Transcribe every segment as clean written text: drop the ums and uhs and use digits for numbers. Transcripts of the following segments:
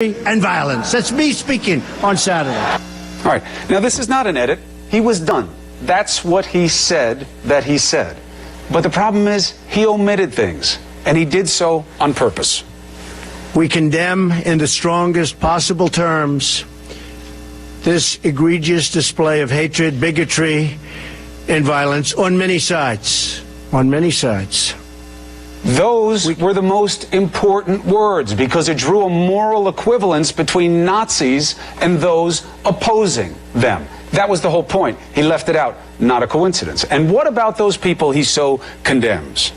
and violence. That's me speaking on Saturday. All right. Now, this is not an edit. He was done. That's what he said that he said. But the problem is he omitted things, and he did so on purpose. We condemn in the strongest possible terms this egregious display of hatred, bigotry, and violence on many sides. On many sides. Those were the most important words because it drew a moral equivalence between Nazis and those opposing them. That was the whole point. He left it out. Not a coincidence. And what about those people he so condemns?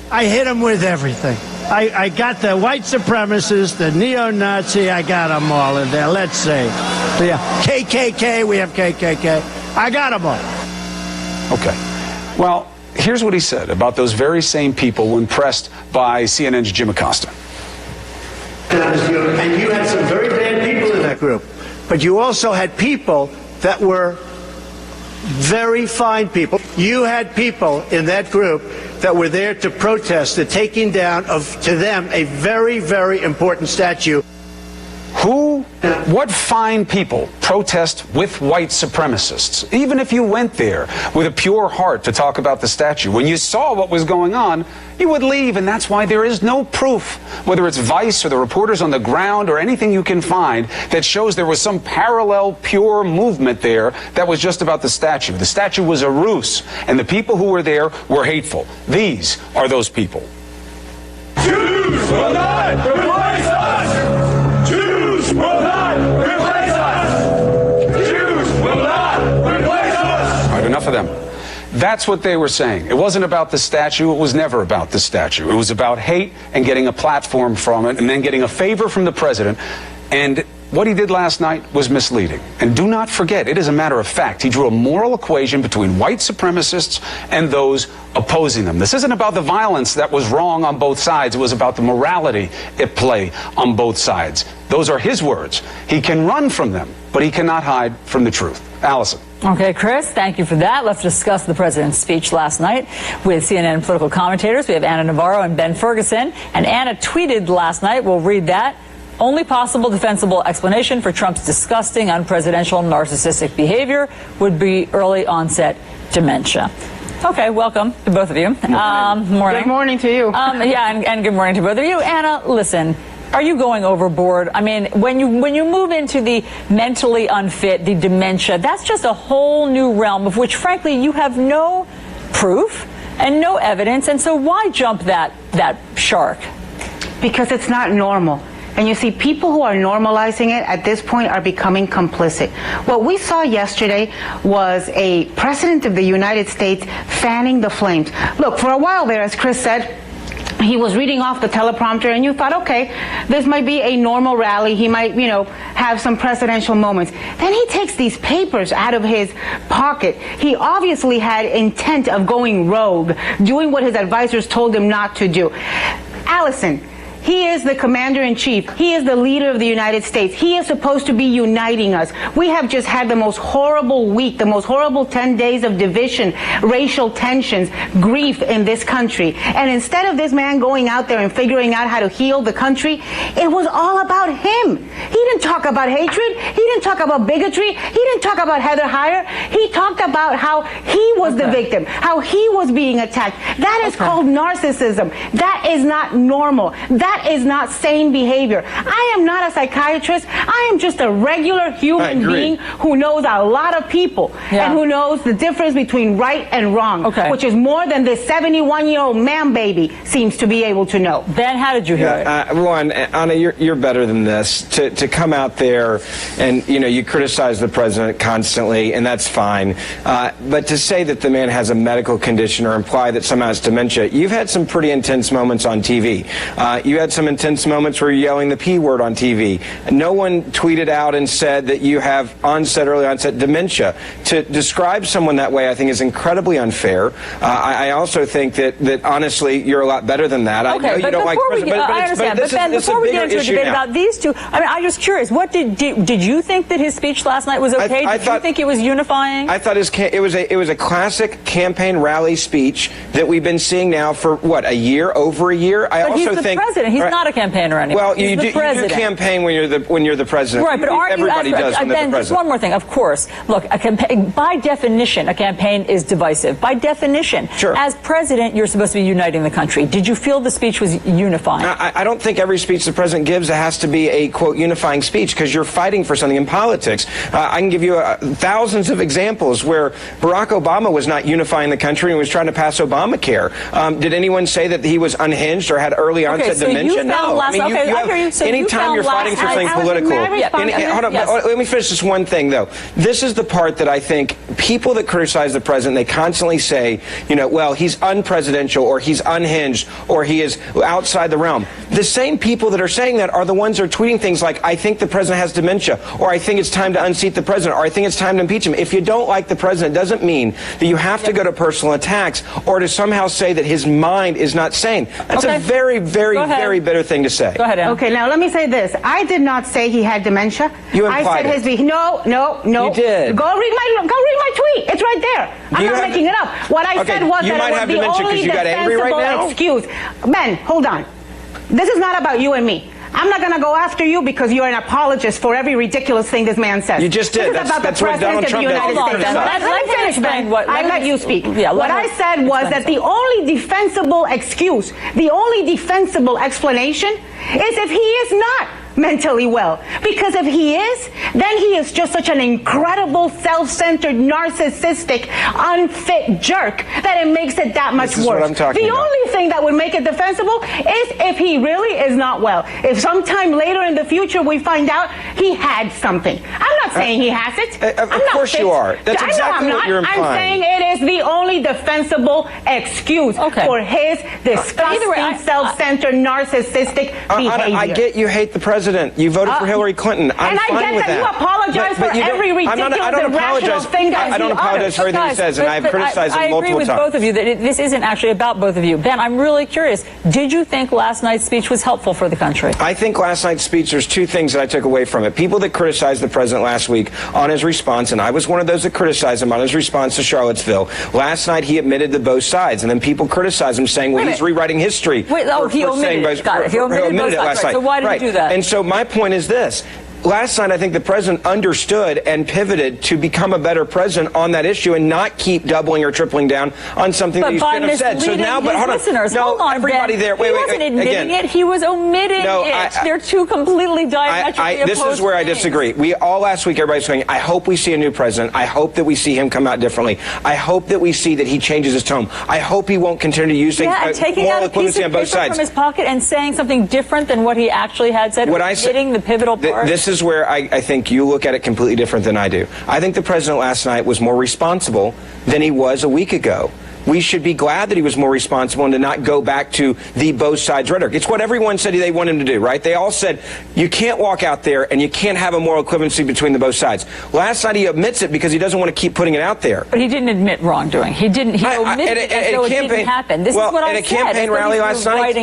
I hit him with everything. I got the white supremacists, the neo-Nazi, I got them all in there. Let's see. The KKK, we have KKK. I got them all. Okay. Well, here's what he said about those very same people when pressed by CNN's Jim Acosta. And you had some very bad people in that group. But you also had people that were very fine people. You had people in that group that were there to protest the taking down of, to them, a very, very important statue. What fine people protest with white supremacists? Even if you went there with a pure heart to talk about the statue, when you saw what was going on, you would leave, and that's why there is no proof, whether it's Vice or the reporters on the ground or anything you can find, that shows there was some parallel pure movement there that was just about the statue. The statue was a ruse, and the people who were there were hateful. These are those people. Jews will not replace us! Jews will not replace us! Jews will not replace us! All right, enough of them. That's what they were saying. It wasn't about the statue. It was never about the statue. It was about hate and getting a platform from it and then getting a favor from the president. And what he did last night was misleading. And do not forget, it is a matter of fact. He drew a moral equation between white supremacists and those opposing them. This isn't about the violence that was wrong on both sides. It was about the morality at play on both sides. Those are his words. He can run from them, but he cannot hide from the truth. Allison. Okay, Chris, thank you for that. Let's discuss the president's speech last night with CNN political commentators. We have Anna Navarro and Ben Ferguson. And Anna tweeted last night, we'll read that. Only possible defensible explanation for Trump's disgusting, unpresidential, narcissistic behavior would be early onset dementia. Okay, welcome to both of you. Morning. Good morning to you. And good morning to both of you. Anna, listen. Are you going overboard? I mean, when you move into the mentally unfit, the dementia, that's just a whole new realm of which, frankly, you have no proof and no evidence. And so why jump that shark? Because it's not normal. And you see, people who are normalizing it at this point are becoming complicit. What we saw yesterday was a president of the United States fanning the flames. Look, for a while there, as Chris said, he was reading off the teleprompter, and you thought, okay, this might be a normal rally. He might, have some presidential moments. Then he takes these papers out of his pocket. He obviously had intent of going rogue, doing what his advisors told him not to do. Allison, he is the commander-in-chief. He is the leader of the United States. He is supposed to be uniting us. We have just had the most horrible week, the most horrible 10 days of division, racial tensions, grief in this country. And instead of this man going out there and figuring out how to heal the country, it was all about him. He didn't talk about hatred. He didn't talk about bigotry. He didn't talk about Heather Heyer. He talked about how he was the victim, how he was being attacked. That is called narcissism. That is not normal. That is not sane behavior. I am not a psychiatrist. I am just a regular human being who knows a lot of people and who knows the difference between right and wrong, which is more than this 71-year-old man baby seems to be able to know. Ben, how did you hear it? One, Anna, you're better than this. To come out there and, you criticize the president constantly, and that's fine. But to say that the man has a medical condition or imply that somehow it's dementia, you've had some pretty intense moments on TV. You had some intense moments where you're yelling the P word on TV. No one tweeted out and said that you have early onset dementia. To describe someone that way, I think, is incredibly unfair. I also think that honestly, you're a lot better than that. Okay, I know you don't like the president, I understand. But Ben, before we get into a debate about these two, I'm just curious. curious. What did you think that his speech last night was okay? Did you think it was unifying? I thought it was a classic campaign rally speech that we've been seeing now for what, a year, over a year. But he's the president. He's not a campaigner anymore. Well, you do campaign when you're the president. Right, but everybody does when they're the president. Just one more thing. Of course, look, a campaign by definition, a campaign is divisive. By definition, sure. As president, you're supposed to be uniting the country. Did you feel the speech was unifying? I don't think every speech the president gives has to be a, quote, unifying speech, because you're fighting for something in politics. I can give you thousands of examples where Barack Obama was not unifying the country and was trying to pass Obamacare. Did anyone say that he was unhinged or had early onset dementia? No. Anytime you're fighting for something political. Hold on, let me finish this one thing, though. This is the part that I think people that criticize the president, they constantly say, well, he's unpresidential, or he's unhinged, or he is outside the realm. The same people that are saying that are the ones that are tweeting things like, I think the president has dementia, or I think it's time to unseat the president, or I think it's time to impeach him. If you don't like the president, it doesn't mean that you have to go to personal attacks or to somehow say that his mind is not sane. That's a very, very, very bitter thing to say. Go ahead, Ann. Okay, now let me say this. I did not say he had dementia. You implied I said no. You did. Go read my tweet. It's right there. I'm not making it up. What I said was that it was the only defensible excuse. Ben, hold on. This is not about you and me. I'm not going to go after you because you're an apologist for every ridiculous thing this man says. You just did. This is about the president of the United States. Let me finish, Ben. I let you speak. What I said was that the only defensible excuse, the only defensible explanation is if he is not mentally well. Because if he is, then he is just such an incredible, self-centered, narcissistic, unfit jerk that it makes it that much worse. What I'm talking about. Only thing that would make it defensible is if he really is not well. If sometime later in the future we find out he had something. I'm not saying he has it. Of course you are. That's exactly what you're implying. I'm saying it is the only defensible excuse for his disgusting, self-centered, narcissistic behavior. I get you hate the president. You voted for Hillary Clinton. I'm fine with that. And I get that you apologize for every ridiculous, irrational thing that I don't apologize for everything he says, and I've criticized him multiple times. I agree with both of you that this isn't actually about both of you. Ben, I'm really curious. Did you think last night's speech was helpful for the country? I think last night's speech, there's two things that I took away from it. People that criticized the president last week on his response, and I was one of those that criticized him on his response to Charlottesville. Last night he admitted to both sides, and then people criticized him saying, well, he's rewriting history. Wait, he omitted it last night. So why did he do that? And so my point is this. Last night, I think the president understood and pivoted to become a better president on that issue and not keep doubling or tripling down on something that he shouldn't have said. So now, but hold on, everybody Ben. there. He wasn't admitting it. He was omitting it. They're two completely diametrically opposed This is where I disagree. We all last week, everybody's saying, I hope we see a new president. I hope that we see him come out differently. I hope that we see that he changes his tone. I hope he won't continue to use things, taking out a piece of paper from his pocket and saying something different than what he actually had said. Omitting the pivotal part. This is where I think you look at it completely different than I do. I think the president last night was more responsible than he was a week ago. We should be glad that he was more responsible and to not go back to the both sides rhetoric. It's what everyone said they want him to do, right? They all said, you can't walk out there and you can't have a moral equivalency between the both sides. Last night he admits it because he doesn't want to keep putting it out there. But he didn't admit wrongdoing. He omitted it as though it didn't happen. This is what I said. At a campaign rally last night,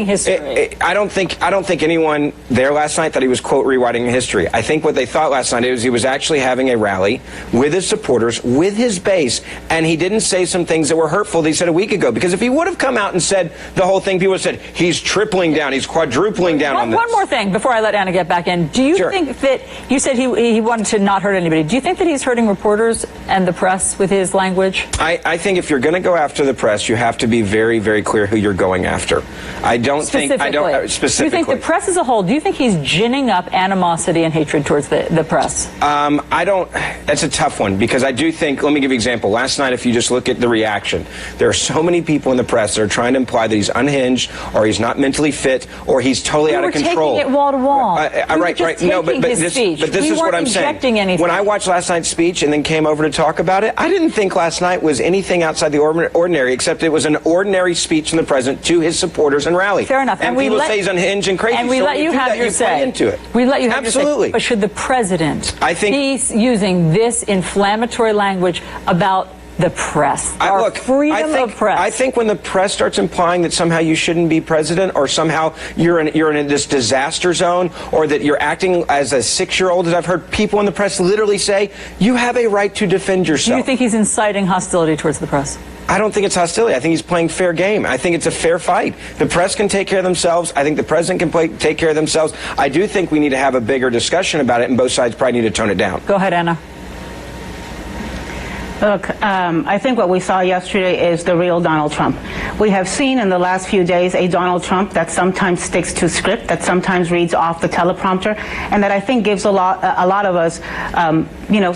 I don't think anyone there last night thought he was, quote, rewriting history. I think what they thought last night was he was actually having a rally with his supporters, with his base, and he didn't say some things that were hurtful. He said a week ago, because if he would have come out and said the whole thing, people would have said he's tripling down, he's quadrupling down on this. One more thing before I let Anna get back in. Do you think that, you said he wanted to not hurt anybody, do you think that he's hurting reporters and the press with his language? I think if you're going to go after the press, you have to be very, very clear who you're going after. Specifically. Do you think the press as a whole, do you think he's ginning up animosity and hatred towards the press? That's a tough one, because I do think, let me give you an example. Last night, if you just look at the reaction, there are so many people in the press that are trying to imply that he's unhinged, or he's not mentally fit, or he's totally out of control. Taking it wall to wall. Right. No, but this is what I'm saying. When I watched last night's speech and then came over to talk about it, I didn't think last night was anything outside the ordinary, except it was an ordinary speech from the president to his supporters and rally. Fair enough. And people say he's unhinged and crazy. And we let you have your say. We let you have your say. But should the president be using this inflammatory language about the press, our freedom of press. I think when the press starts implying that somehow you shouldn't be president, or somehow you're in this disaster zone, or that you're acting as a 6-year-old, as I've heard people in the press literally say, you have a right to defend yourself. Do you think he's inciting hostility towards the press? I don't think it's hostility. I think he's playing fair game. I think it's a fair fight. The press can take care of themselves. I think the president can take care of themselves. I do think we need to have a bigger discussion about it, and both sides probably need to tone it down. Go ahead, Anna. Look, I think what we saw yesterday is the real Donald Trump. We have seen in the last few days a Donald Trump that sometimes sticks to script, that sometimes reads off the teleprompter, and that I think gives a lot of us,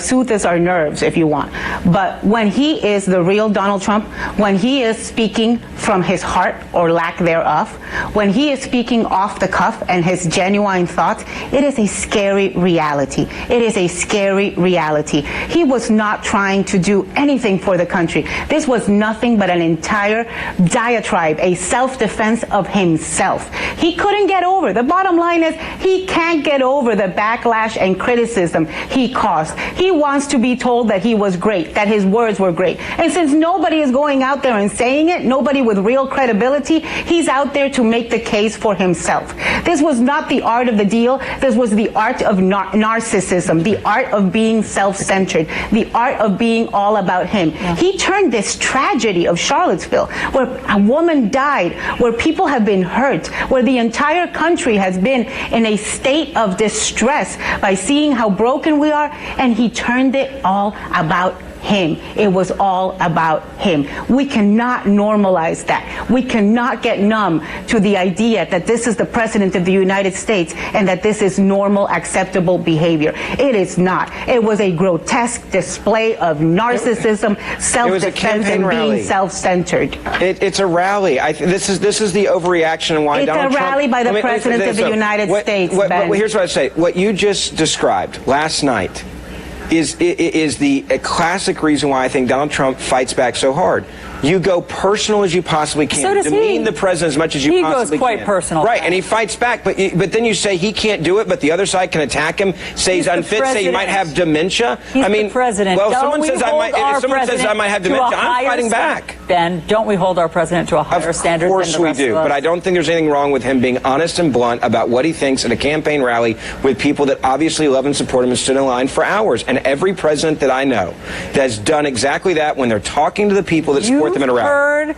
soothes our nerves, if you want. But when he is the real Donald Trump, when he is speaking from his heart or lack thereof, when he is speaking off the cuff and his genuine thoughts, it is a scary reality. It is a scary reality. He was not trying to do anything for the country. This was nothing but an entire diatribe, a self-defense of himself. He couldn't get over. The bottom line is he can't get over the backlash and criticism he caused. He wants to be told that he was great, that his words were great. And since nobody is going out there and saying it, nobody with real credibility, he's out there to make the case for himself. This was not the art of the deal. This was the art of narcissism, the art of being self-centered, the art of being all about him. Yeah. He turned this tragedy of Charlottesville, where a woman died, where people have been hurt, where the entire country has been in a state of distress by seeing how broken we are, and he turned it all about him. It was all about him. We cannot normalize that. We cannot get numb to the idea that this is the president of the United States and that this is normal, acceptable behavior. It is not. It was a grotesque display of narcissism, self-defense, and being self-centered. It's a rally. This is the overreaction and why Donald Trump... It's a rally by the president of the United States, Ben. Here's what I say. What you just described last night is the classic reason why I think Donald Trump fights back so hard. You go personal as you possibly can. So does demean he. the president as much as you possibly can. He goes quite personal. Right, and he fights back. But then you say he can't do it, but the other side can attack him, say he's unfit, say he might have dementia. He's the president. Well, if someone says I might have dementia, I'm fighting back. Ben, don't we hold our president to a higher standard than the rest of us? Of course we do, but I don't think there's anything wrong with him being honest and blunt about what he thinks at a campaign rally with people that obviously love and support him and stood in line for hours. And every president that I know has done exactly that when they're talking to the people that support them in a rally.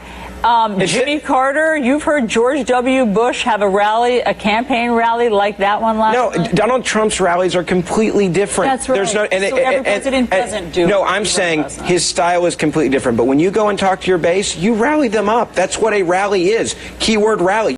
Jimmy Carter, you've heard George W. Bush have a rally, a campaign rally like that one last night? No, Donald Trump's rallies are completely different. That's right. There's no, so every president doesn't do it. No, I'm saying his style is completely different. But when you go and talk to your base, you rally them up. That's what a rally is. Keyword rally.